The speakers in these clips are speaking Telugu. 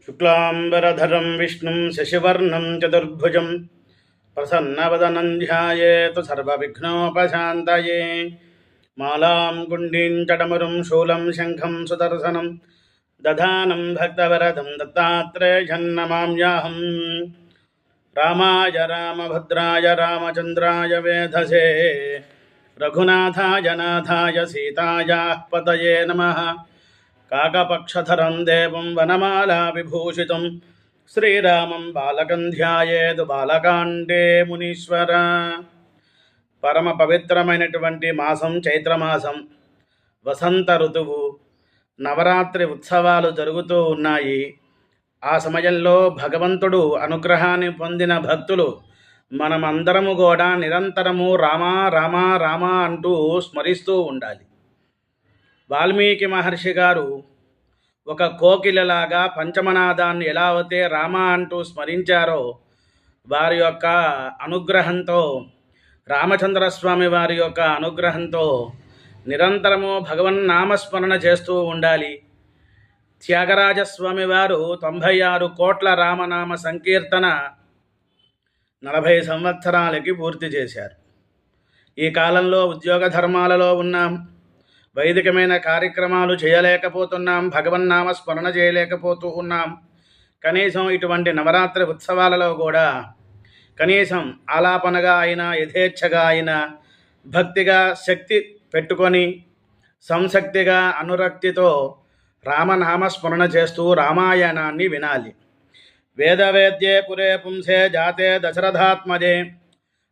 शुक्लांबरधरं विष्णुं शशिवर्णं चतुर्भुजं प्रसन्नवदनं ध्यायेत् सर्वविघ्नोपशान्तये। मालां गुण्डीं चडमुरुं शूलं शङ्खं सुदर्शनं दधानं भक्तवरदं दत्तात्रेयं नमाम्यहम्। रामाय रामभद्राय रामचन्द्राय वेधसे रघुनाथाय नाथाय सीतायाः पतये नमः। काकपक्षधरं देवं वनमाला विभूषितं श्रीरामं बालकं ध्यायेत् बालकाण्डे मुनीश्वर। పరమ పవిత్రమైనటువంటి మాసం చైత్రమాసం, వసంత ఋతువు, నవరాత్రి ఉత్సవాలు జరుగుతూ ఉన్నాయి. ఆ సమయంలో భగవంతుడు అనుగ్రహాన్ని పొందిన భక్తులు మనమందరము కూడా నిరంతరము రామా రామా రామా అంటూ స్మరిస్తూ ఉండాలి. వాల్మీకి మహర్షి గారు ఒక కోకిలలాగా పంచమనాదాన్ని ఎలా అయితే రామ అంటూ స్మరించారో, వారి యొక్క అనుగ్రహంతో, రామచంద్రస్వామి వారి యొక్క అనుగ్రహంతో నిరంతరము భగవన్నామస్మరణ చేస్తూ ఉండాలి. త్యాగరాజస్వామి వారు 96 కోట్ల రామనామ సంకీర్తన 40 సంవత్సరాలకి పూర్తి చేశారు. ఈ కాలంలో ఉద్యోగ ధర్మాలలో ఉన్నాం, వైదికమైన కార్యక్రమాలు చేయలేకపోతున్నాం, భగవన్నామ స్మరణ చేయలేకపోతూ ఉన్నాం. కనీసం ఇటువంటి నవరాత్రి ఉత్సవాలలో కూడా కనీసం ఆలాపనగా అయినా, యథేచ్ఛగా అయినా, భక్తిగా శక్తి పెట్టుకొని సంశక్తిగా అనురక్తితో రామనామస్మరణ చేస్తూ రామాయణాన్ని వినాలి. వేదవేద్యే పురే పుంసే జాతే దశరథాత్మజే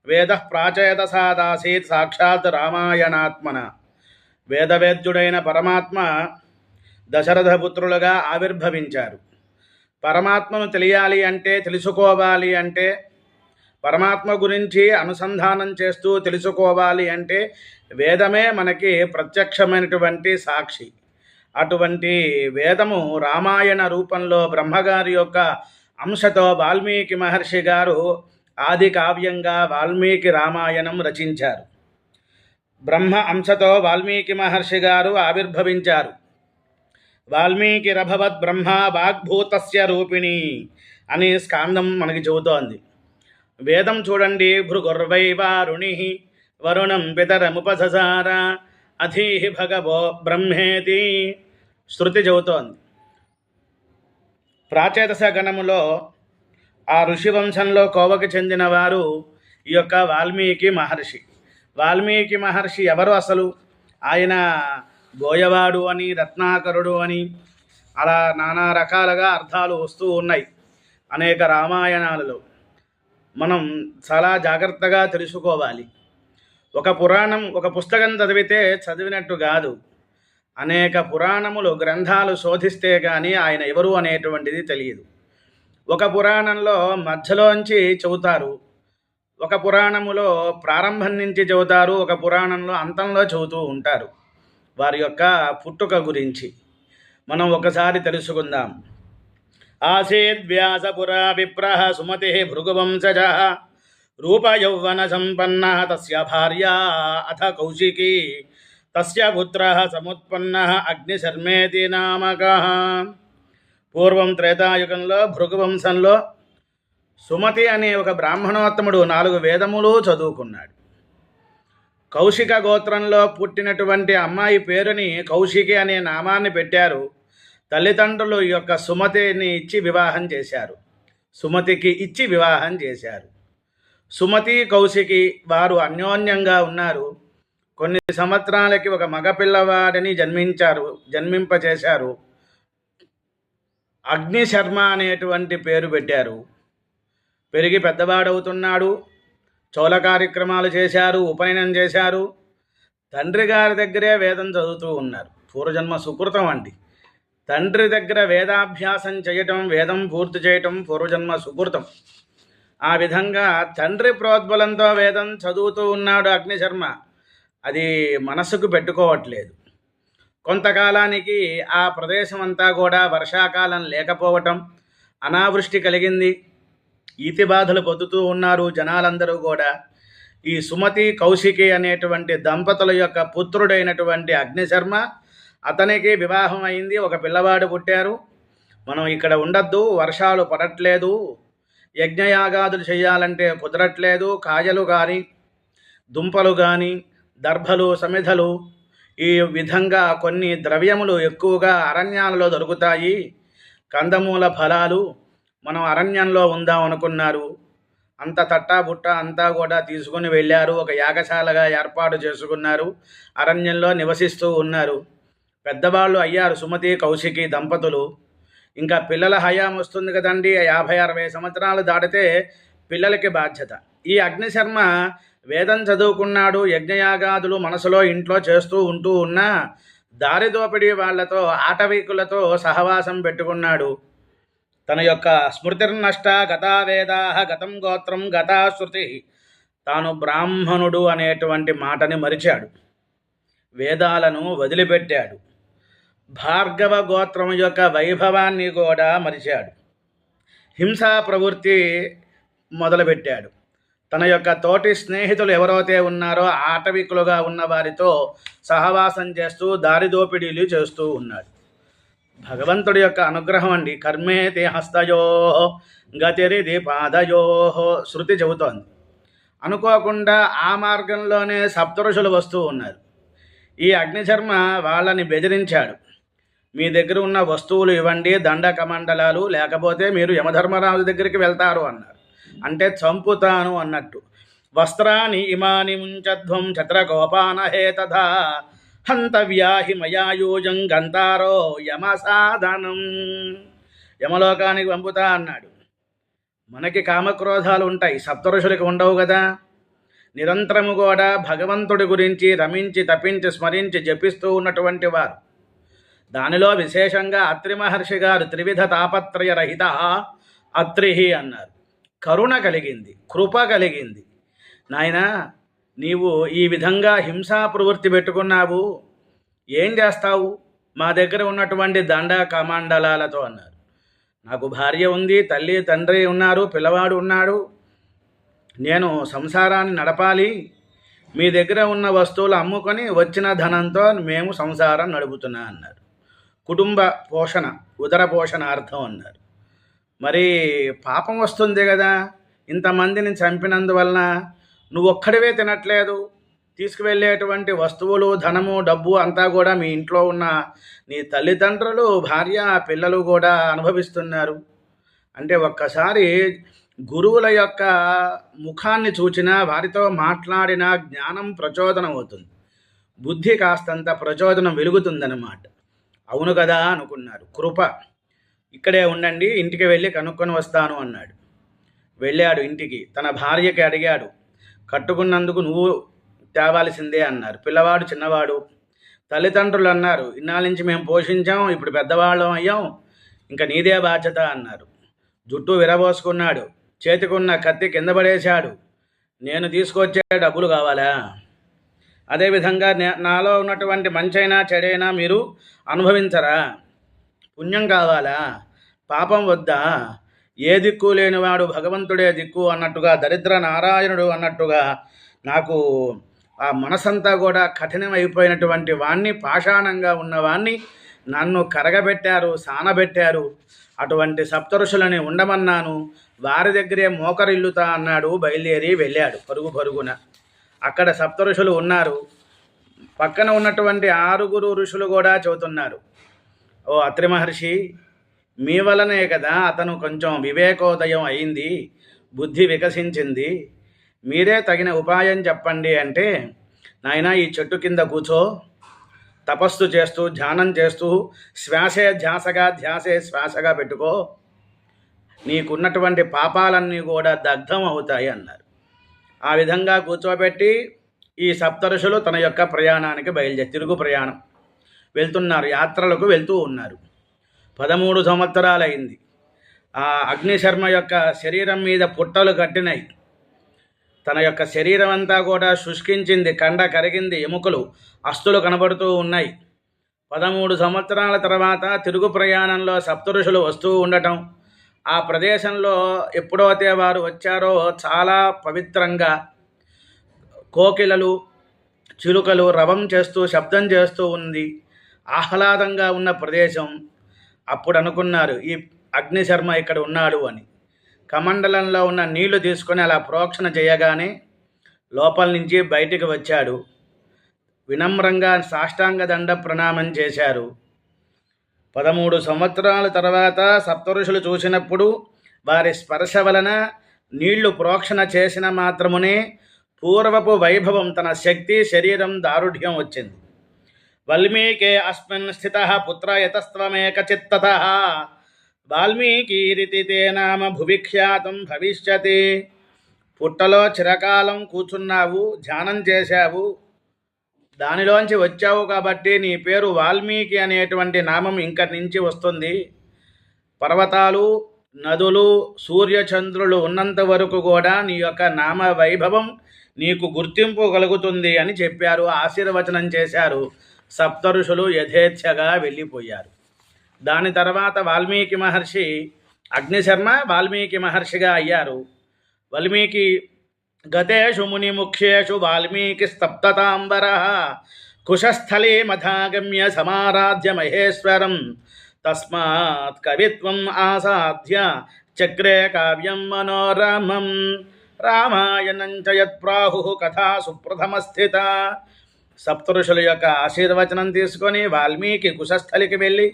వేద ప్రాచేతసాదాసీత్ సాక్షాత్ రామాయణాత్మన. వేదవేద్యుడైన పరమాత్మ దశరథపుత్రులుగా ఆవిర్భవించారు. పరమాత్మను తెలియాలి అంటే, తెలుసుకోవాలి అంటే, పరమాత్మ గురించి అనుసంధానం చేస్తూ తెలుసుకోవాలి అంటే వేదమే మనకి ప్రత్యక్షమైనటువంటి సాక్షి. అటువంటి వేదము రామాయణ రూపంలో బ్రహ్మగారి యొక్క అంశతో వాల్మీకి మహర్షి గారు ఆది కావ్యంగా వాల్మీకి రామాయణం రచించారు. బ్రహ్మ అంశతో వాల్మీకి మహర్షి గారు ఆవిర్భవించారు. వాల్మీకి రభవత్ బ్రహ్మ వాగ్భూతస్య రూపిణి అని స్కాందం మనకి చెబుతోంది. వేదం చూడండి, భృగుర్వై వారుణి వరుణం పితరముపససార అధీహి భగవో బ్రహ్మేతి శృతి చెబుతోంది. ప్రాచేతస గణములో ఆ ఋషివంశంలో కోవకి చెందిన వారు ఈ యొక్క వాల్మీకి మహర్షి. వాల్మీకి మహర్షి ఎవరు అసలు? ఆయన బోయవాడు అని, రత్నాకరుడు అని, అలా నానా రకాలుగా అర్థాలు వస్తూ ఉన్నాయి అనేక రామాయణాలలో. మనం చాలా జాగ్రత్తగా తెలుసుకోవాలి. ఒక పురాణం, ఒక పుస్తకం చదివితే చదివినట్టు కాదు. అనేక పురాణములు, గ్రంథాలు శోధిస్తే కానీ ఆయన ఎవరు అనేటువంటిది తెలియదు. ఒక పురాణంలో మధ్యలోంచి చెబుతారు, ఒక పురాణములో ప్రారంభం నుంచి చెబుతారు, ఒక పురాణంలో అంతంలో చెబుతూ ఉంటారు. వారి యొక్క పుట్టుక గురించి మనం ఒకసారి తెలుసుకుందాం. ఆసీద్ వ్యాసపురా విప్రః సుమతి భృగువంశజ రూపయౌవన సంపన్న తస్య భార్య అథ కౌశికీ తస్య పుత్రః సముత్పన్నః అగ్నిశర్మేతి నామకః. పూర్వం త్రేతాయుగంలో భృగువంశంలో సుమతి అనే ఒక బ్రాహ్మణోత్తముడు 4 వేదములు చదువుకున్నాడు. కౌశిక గోత్రంలో పుట్టినటువంటి అమ్మాయి పేరుని కౌశికి అనే నామాన్ని పెట్టారు. తల్లిదండ్రులు ఈ యొక్క సుమతిని ఇచ్చి వివాహం చేశారు. సుమతికి ఇచ్చి వివాహం చేశారు. సుమతి కౌశికి వారు అన్యోన్యంగా ఉన్నారు. కొన్ని సంవత్సరాలకి ఒక మగపిల్లవాడిని జన్మింపచేశారు. అగ్నిశర్మ అనేటువంటి పేరు పెట్టారు. పెరిగి పెద్దవాడవుతున్నాడు. చౌల కార్యక్రమాలు చేశారు, ఉపనయనం చేశారు. తండ్రి గారి దగ్గరే వేదం చదువుతూ ఉన్నారు. పూర్వజన్మ సుకృతం అండి. తండ్రి దగ్గర వేదాభ్యాసం చేయటం, వేదం పూర్తి చేయటం పూర్వజన్మ సుకృతం. ఆ విధంగా తండ్రి ప్రోద్బలంతో వేదం చదువుతూ ఉన్నాడు అగ్నిశర్మ. అది మనసుకు పెట్టుకోవట్లేదు. కొంతకాలానికి ఆ ప్రదేశం అంతా కూడా వర్షాకాలం లేకపోవటం, అనావృష్టి కలిగింది. ఈతి బాధలు పొందుతూ ఉన్నారు జనాలందరూ కూడా. ఈ సుమతి కౌశికి అనేటువంటి దంపతుల యొక్క పుత్రుడైనటువంటి అగ్నిశర్మ, అతనికి వివాహం అయింది. ఒక పిల్లవాడు పుట్టారు. మనం ఇక్కడ ఉండద్దు, వర్షాలు పడట్లేదు, యజ్ఞయాగాదులు చేయాలంటే కుదరట్లేదు, కాయలు కానీ దుంపలు కానీ దర్భలు సమిధలు ఈ విధంగా కొన్ని ద్రవ్యములు ఎక్కువగా అరణ్యాలలో దొరుకుతాయి, కందమూల ఫలాలు, మనం అరణ్యంలో ఉందాం అనుకున్నారు. అంత తట్టాబుట్ట అంతా కూడా తీసుకుని వెళ్ళారు, ఒక యాగశాలగా ఏర్పాటు చేసుకున్నారు, అరణ్యంలో నివసిస్తూ ఉన్నారు. పెద్దవాళ్ళు అయ్యారు సుమతి కౌశికి దంపతులు. ఇంకా పిల్లల హయాం వస్తుంది కదండి, 50-60 సంవత్సరాలు దాటితే పిల్లలకి బాధ్యత. ఈ అగ్నిశర్మ వేదం చదువుకున్నాడు, యజ్ఞయాగాదులు మనసులో ఇంట్లో చేస్తూ ఉంటూ ఉన్నా దారి దోపిడీ వాళ్లతో ఆటవికులతో సహవాసం పెట్టుకున్నాడు. తన యొక్క స్మృతిర్నష్ట గతా వేదా గతం గోత్రం గతా శృతి, తాను బ్రాహ్మణుడు అనేటువంటి మాటని మరిచాడు, వేదాలను వదిలిపెట్టాడు, భార్గవ గోత్రం యొక్క వైభవాన్ని కూడా మరిచాడు, హింసా ప్రవృత్తి మొదలుపెట్టాడు. తన యొక్క తోటి స్నేహితులు ఎవరైతే ఉన్నారో ఆటవికులుగా ఉన్న వారితో సహవాసం చేస్తూ దారిదోపిడీలు చేస్తూ ఉన్నాడు. భగవంతుడి యొక్క అనుగ్రహం అండి. కర్మేతి హస్తయో గతిరిది పాదయో శృతి చెబుతోంది. అనుకోకుండా ఆ మార్గంలోనే సప్తఋషులు వస్తూ ఉన్నారు. ఈ అగ్నిశర్మ వాళ్ళని బెదిరించాడు, మీ దగ్గర ఉన్న వస్తువులు ఇవ్వండి, దండ కమండలాలు, లేకపోతే మీరు యమధర్మరాజు దగ్గరికి వెళ్తారు అన్నారు. అంటే చంపుతాను అన్నట్టు. వస్త్రాని ఇమాని ముంచధ్వం ఛత్రకోపానహే తథా హంతవ్యాహి మయాయూజం గంతారో యమసాధనం, యమలోకానికి పంపుతా అన్నాడు. మనకి కామక్రోధాలు ఉంటాయి, సప్తఋషులకి ఉండవు కదా. నిరంతరము కూడా భగవంతుడి గురించి రమించి తపించి స్మరించి జపిస్తూ ఉన్నటువంటి వారు. దానిలో విశేషంగా అత్రి మహర్షి గారు త్రివిధ తాపత్రయ రహిత అత్రిహి అన్నారు. కరుణ కలిగింది, కృప కలిగింది. నాయనా, నీవు ఈ విధంగా హింసా ప్రవృత్తి పెట్టుకున్నావు, ఏం చేస్తావు మా దగ్గర ఉన్నటువంటి దండ కమండలాలతో అన్నారు. నాకు భార్య ఉంది, తల్లి తండ్రి ఉన్నారు, పిల్లవాడు ఉన్నాడు, నేను సంసారాన్ని నడపాలి, మీ దగ్గర ఉన్న వస్తువులు అమ్ముకొని వచ్చిన ధనంతో మేము సంసారం నడుపుతున్నా అన్నారు. కుటుంబ పోషణ, ఉదర పోషణార్థం అన్నారు. మరి పాపం వస్తుంది కదా, ఇంతమందిని చంపినందువలన నువ్వు ఒక్కడివే తినట్లేదు, తీసుకువెళ్ళేటువంటి వస్తువులు ధనము డబ్బు అంతా కూడా మీ ఇంట్లో ఉన్న నీ తల్లిదండ్రులు భార్య పిల్లలు కూడా అనుభవిస్తున్నారు. అంటే ఒక్కసారి గురువుల యొక్క ముఖాన్ని చూచినా వారితో మాట్లాడినా జ్ఞానం ప్రచోదనం అవుతుంది, బుద్ధి కాస్తంత ప్రచోదనం వెలుగుతుందన్నమాట. అవును కదా అనుకున్నారు. కృప, ఇక్కడే ఉండండి, ఇంటికి వెళ్ళి కనుక్కొని వస్తాను అన్నాడు. వెళ్ళాడు ఇంటికి, తన భార్యకి అడిగాడు, కట్టుకున్నందుకు నువ్వు తేవాల్సిందే అన్నారు. పిల్లవాడు చిన్నవాడు. తల్లిదండ్రులు అన్నారు, ఇన్నాళ్ళ నుంచి మేము పోషించాం, ఇప్పుడు పెద్దవాళ్ళం అయ్యాం, ఇంకా నీదే బాధ్యత అన్నారు. జుట్టు విరబోసుకున్నాడు, చేతికున్న కత్తి కింద పడేశాడు. నేను తీసుకొచ్చే డబ్బులు కావాలా? అదేవిధంగా నాలో ఉన్నటువంటి మంచైనా చెడైనా మీరు అనుభవించరా? పుణ్యం కావాలా? పాపం వద్దా? ఏ దిక్కు లేనివాడు భగవంతుడే దిక్కు అన్నట్టుగా, దరిద్ర నారాయణుడు అన్నట్టుగా నాకు ఆ మనసంతా కూడా కఠినమైపోయినటువంటి వాణ్ణి, పాషాణంగా ఉన్నవాణ్ణి నన్ను కరగబెట్టారు, సానబెట్టారు. అటువంటి సప్తఋషులని ఉండమన్నాను, వారి దగ్గరే మోకరిల్లుతా అన్నాడు. బయలుదేరి వెళ్ళాడు పరుగు పరుగున. అక్కడ సప్తఋషులు ఉన్నారు. పక్కన ఉన్నటువంటి 6 ఋషులు కూడా చెబుతున్నారు, ఓ అత్రి మహర్షి, మీ వలనే కదా అతను కొంచెం వివేకోదయం అయింది, బుద్ధి వికసించింది, మీరే తగిన ఉపాయం చెప్పండి అంటే, నాయనా ఈ చెట్టు కింద కూర్చో, తపస్సు చేస్తూ ధ్యానం చేస్తూ శ్వాసే ధ్యాసగా ధ్యాసే శ్వాసగా పెట్టుకో, నీకున్నటువంటి పాపాలన్నీ కూడా దగ్ధం అవుతాయి అన్నారు. ఆ విధంగా కూర్చోబెట్టి ఈ సప్తఋషులు తన యొక్క ప్రయాణానికి తిరుగు ప్రయాణం వెళ్తున్నారు, యాత్రలకు వెళ్తూ ఉన్నారు. 13 సంవత్సరాలైంది. ఆ అగ్నిశర్మ యొక్క శరీరం మీద పుట్టలు కట్టినాయి, తన యొక్క శరీరం అంతా కూడా శుష్కించింది, కండ కరిగింది, ఎముకలు అస్థులు కనబడుతూ ఉన్నాయి. 13 సంవత్సరాల తర్వాత తిరుగు ప్రయాణంలో సప్తఋషులు వస్తూ ఉండటం, ఆ ప్రదేశంలో ఎప్పుడైతే వారు వచ్చారో చాలా పవిత్రంగా కోకిలలు చిలుకలు రవం చేస్తూ శబ్దం చేస్తూ ఉంది, ఆహ్లాదంగా ఉన్న ప్రదేశం. అప్పుడు అనుకున్నారు ఈ అగ్నిశర్మ ఇక్కడ ఉన్నాడు అని. కమండలంలో ఉన్న నీళ్లు తీసుకొని అలా ప్రోక్షణ చేయగానే లోపల నుంచి బయటికి వచ్చాడు. వినమ్రంగా సాష్టాంగ దండ ప్రణామం చేశారు. 13 సంవత్సరాల తర్వాత సప్తఋషులు చూసినప్పుడు వారి స్పర్శ వలన నీళ్లు ప్రోక్షణ చేసిన మాత్రమునే పూర్వపు వైభవం, తన శక్తి, శరీరం దారుఢ్యం వచ్చింది. వాల్మీకే అస్మిన్ స్థిత పుత్ర యతస్త్వమేక చిత్తత వాల్మీకీరితి తే నామ భువిఖ్యాతం భవిష్యతి. పుట్టలో చిరకాలం కూర్చున్నావు, ధ్యానం చేశావు, దానిలోంచి వచ్చావు కాబట్టి నీ పేరు వాల్మీకి అనేటువంటి నామం ఇంక నుంచి వస్తుంది. పర్వతాలు, నదులు, సూర్యచంద్రులు ఉన్నంత వరకు కూడా నీ యొక్క నామ వైభవం నీకు గుర్తింపు కలుగుతుంది అని చెప్పారు, ఆశీర్వచనం చేశారు. సప్తఋషులు యథేచ్ఛగా వెళ్ళిపోయారు. దాని తర్వాత వాల్మీకి మహర్షి, అగ్నిశర్మ వాల్మీకి మహర్షిగా అయ్యారు. వాల్మీకి గతేషు మునిముఖ్యేషు వాల్మీకి స్తప్తతాంబర కుశస్థలే మధాగమ్య సమారాధ్య మహేశ్వరం తస్మాత్ కవిత్వం ఆసాధ్య చక్రే కావ్యం మనోరమం రామాయణం చ యత్ప్రాహు కథా సుప్రథమస్థిత. సప్తఋషుల యొక్క ఆశీర్వచనం తీసుకొని వాల్మీకి కుశస్థలికి వెళ్ళి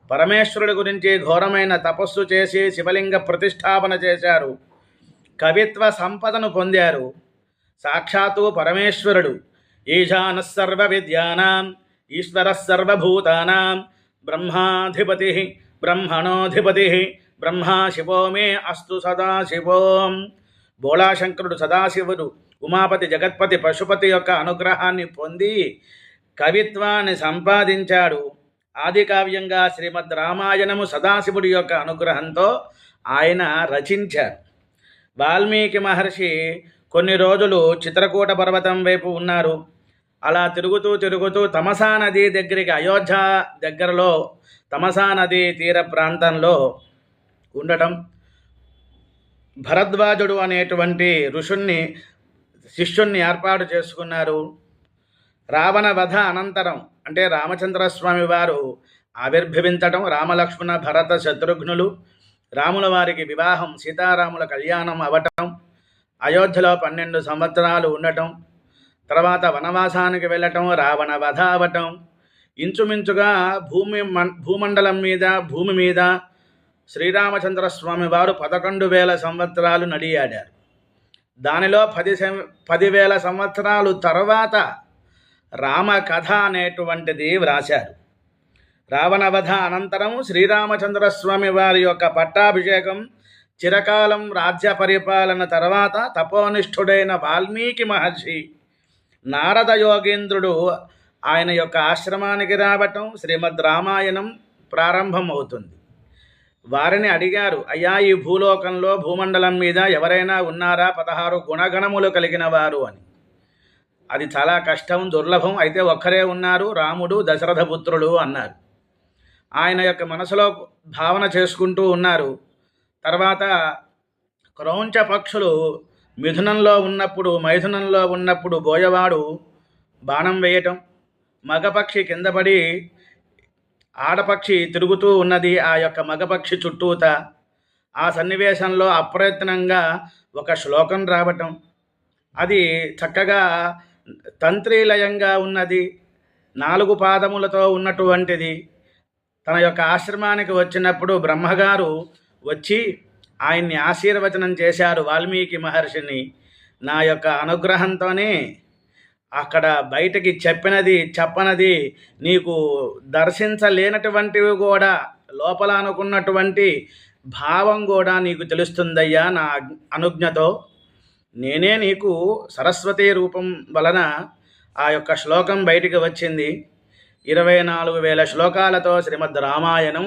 పరమేశ్వరుడి గురించి ఘోరమైన తపస్సు చేసి శివలింగ ప్రతిష్టాపన చేశారు. కవిత్వ సంపదను పొందారు. సాక్షాత్తు పరమేశ్వరుడు ఈశానః సర్వ విద్యానాం ఈశ్వరః సర్వభూతానాం బ్రహ్మాధిపతి బ్రహ్మణోధిపతి బ్రహ్మా శివో మే అస్తు సదాశివోం. బోళాశంకరుడు సదాశివుడు ఉమాపతి జగత్పతి పశుపతి యొక్క అనుగ్రహాన్ని పొంది కవిత్వాన్ని సంపాదించాడు. ఆది కావ్యంగా శ్రీమద్ రామాయణము సదాశివుడి యొక్క అనుగ్రహంతో ఆయన రచించారు. వాల్మీకి మహర్షి కొన్ని రోజులు చిత్రకూట పర్వతం వైపు ఉన్నారు. అలా తిరుగుతూ తిరుగుతూ తమసా నది దగ్గరికి, అయోధ్య దగ్గరలో తమసా నది తీర ప్రాంతంలో ఉండటం, భరద్వాజుడు అనేటువంటి ఋషుణ్ణి శిష్యుణ్ణి ఏర్పాటు చేసుకున్నారు. రావణ వధ అనంతరం అంటే రామచంద్రస్వామి వారు ఆవిర్భవించటం, రామలక్ష్మణ భరత శత్రుఘ్నులు రాముల వారికి వివాహం, సీతారాముల కళ్యాణం అవటం, అయోధ్యలో 12 సంవత్సరాలు ఉండటం, తర్వాత వనవాసానికి వెళ్ళటం, రావణ వధ అవటం, ఇంచుమించుగా భూమండలం మీద, భూమి మీద శ్రీరామచంద్రస్వామి వారు 11,000 సంవత్సరాలు నడియాడారు. దానిలో 10,000 సంవత్సరాలు తర్వాత రామకథ అనేటువంటిది వ్రాశారు. రావణవధ అనంతరం శ్రీరామచంద్రస్వామి వారి యొక్క పట్టాభిషేకం, చిరకాలం రాజ్య పరిపాలన తర్వాత తపోనిష్ఠుడైన వాల్మీకి మహర్షి నారద యోగేంద్రుడు ఆయన యొక్క ఆశ్రమానికి రావటం, శ్రీమద్ రామాయణం ప్రారంభం అవుతుంది. వారిని అడిగారు, అయ్యా ఈ భూలోకంలో భూమండలం మీద ఎవరైనా ఉన్నారా 16 గుణగణములు కలిగిన వారు అని. అది చాలా కష్టం, దుర్లభం, అయితే ఒక్కరే ఉన్నారు, రాముడు దశరథ పుత్రుడు అన్నారు. ఆయన యొక్క మనసులో భావన చేసుకుంటూ ఉన్నారు. తర్వాత క్రౌంచ పక్షులు మైథునంలో ఉన్నప్పుడు బోయవాడు బాణం వేయటం, మగపక్షి కిందపడి ఆడపక్షి తిరుగుతూ ఉన్నది ఆ యొక్క మగపక్షి చుట్టూత. ఆ సన్నివేశంలో అప్రయత్నంగా ఒక శ్లోకం రావటం, అది చక్కగా తంత్రీలయంగా ఉన్నది, 4 పాదములతో ఉన్నటువంటిది. తన యొక్క ఆశ్రమానికి వచ్చినప్పుడు బ్రహ్మగారు వచ్చి ఆయన్ని ఆశీర్వచనం చేశారు వాల్మీకి మహర్షిని. నా యొక్క అనుగ్రహంతోనే అక్కడ బయటకి చెప్పనది నీకు దర్శించలేనటువంటివి కూడా, లోపల అనుకున్నటువంటి భావం కూడా నీకు తెలుస్తుందయ్యా నా అనుజ్ఞతో. నేనే నీకు సరస్వతీ రూపం వలన ఆ యొక్క శ్లోకం బయటికి వచ్చింది. 24,000 శ్లోకాలతో శ్రీమద్ రామాయణం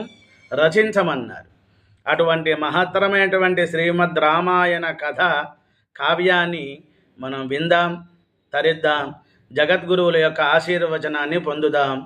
రచించమన్నారు. అటువంటి మహత్తరమైనటువంటి శ్రీమద్ రామాయణ కథ కావ్యాన్ని మనం విందాం, తరిద్దాం, జగద్గురువుల యొక్క ఆశీర్వచనాన్ని పొందుదాం.